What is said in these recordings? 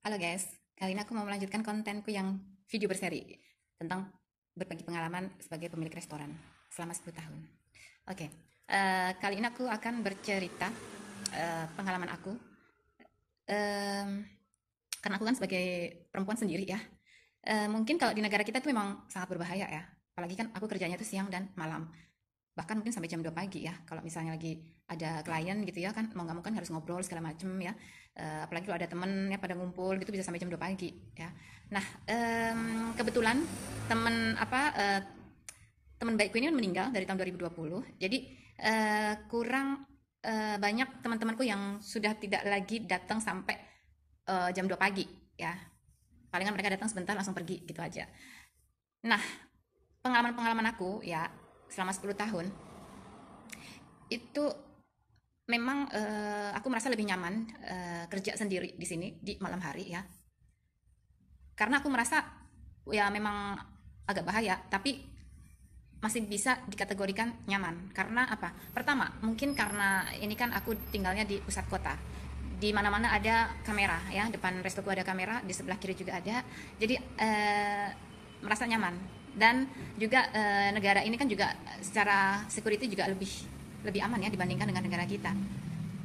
Halo guys, kali ini aku mau melanjutkan kontenku yang video berseri tentang berbagi pengalaman sebagai pemilik restoran selama 10 tahun. Oke, kali ini aku akan bercerita pengalaman aku. Em, karena aku kan sebagai perempuan sendiri ya, mungkin kalau di negara kita tuh memang sangat berbahaya ya. Apalagi kan aku kerjanya tuh siang dan malam. Bahkan mungkin sampai jam 2 pagi ya, kalau misalnya lagi ada klien gitu ya kan, mau nggak mau kan harus ngobrol segala macem ya. Apalagi kalau ada temen ya pada ngumpul gitu bisa sampai jam 2 pagi ya. Nah, kebetulan temen temen baikku ini meninggal dari tahun 2020. Jadi kurang banyak teman-temanku yang sudah tidak lagi datang sampai jam 2 pagi ya. Palingan mereka datang sebentar langsung pergi gitu aja. Nah, pengalaman-pengalaman aku ya selama 10 tahun itu memang aku merasa lebih nyaman kerja sendiri di sini di malam hari ya. Karena aku merasa ya memang agak bahaya, tapi masih bisa dikategorikan nyaman. Karena apa? Pertama, mungkin karena ini kan aku tinggalnya di pusat kota. Di mana-mana ada kamera ya, depan restoku ada kamera, di sebelah kiri juga ada. Jadi merasa nyaman. Dan juga negara ini kan juga secara security juga lebih lebih aman ya dibandingkan dengan negara kita.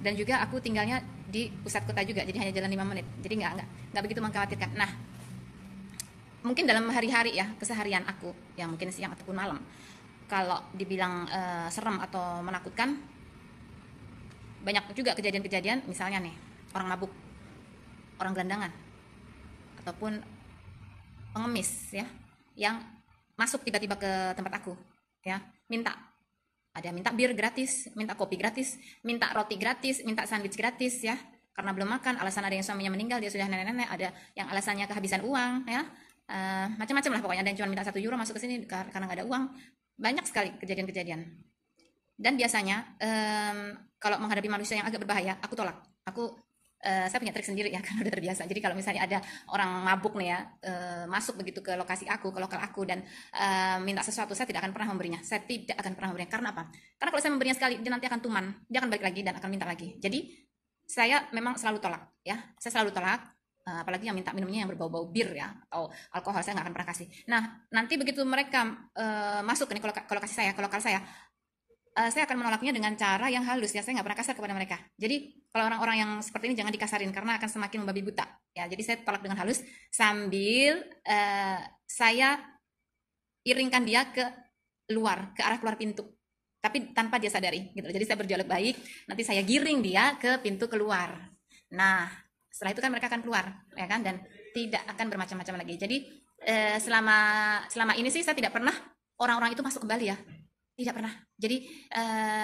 Dan juga aku tinggalnya di pusat kota juga, jadi hanya jalan 5 menit. Jadi nggak begitu mengkhawatirkan. Nah, mungkin dalam hari-hari ya keseharian aku, ya mungkin siang ataupun malam, kalau dibilang serem atau menakutkan, banyak juga kejadian-kejadian, misalnya nih orang mabuk, orang gelandangan, ataupun pengemis ya, yang masuk tiba-tiba ke tempat aku ya, ada minta bir gratis, minta kopi gratis, minta roti gratis, minta sandwich gratis ya, karena belum makan, alasan ada yang suaminya meninggal, dia sudah nenek-nenek, ada yang alasannya kehabisan uang ya, macam-macam lah pokoknya. Ada yang cuma minta 1 euro masuk ke sini karena nggak ada uang. Banyak sekali kejadian-kejadian. Dan biasanya kalau menghadapi manusia yang agak berbahaya, aku tolak. Saya punya trik sendiri ya karena udah terbiasa. Jadi kalau misalnya ada orang mabuk nih ya, masuk begitu ke lokasi aku, ke lokal aku, dan minta sesuatu, saya tidak akan pernah memberinya. Saya tidak akan pernah memberinya. Karena apa? Karena kalau saya memberinya sekali, dia nanti akan tuman, dia akan balik lagi dan akan minta lagi. Jadi saya memang selalu tolak ya. Saya selalu tolak. Apalagi yang minta minumnya yang berbau-bau bir ya atau alkohol, saya nggak akan pernah kasih. Nah, nanti begitu mereka masuk nih ke lokasi saya, ke lokal saya akan menolaknya dengan cara yang halus ya, saya nggak pernah kasar kepada mereka. Jadi kalau orang-orang yang seperti ini jangan dikasarin karena akan semakin membabi buta ya. Jadi saya tolak dengan halus sambil saya iringkan dia ke luar, ke arah keluar pintu, tapi tanpa dia sadari gitu. Jadi saya berdialog baik, nanti saya giring dia ke pintu keluar. Nah, setelah itu kan mereka akan keluar ya kan, dan tidak akan bermacam-macam lagi. Jadi selama selama ini sih saya tidak pernah orang-orang itu masuk kembali ya, tidak pernah. Jadi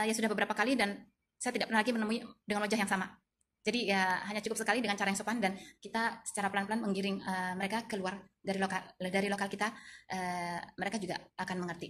ya sudah beberapa kali dan saya tidak pernah lagi menemui dengan wajah yang sama. Jadi ya hanya cukup sekali dengan cara yang sopan dan kita secara pelan-pelan menggiring mereka keluar dari lokal kita. Mereka juga akan mengerti.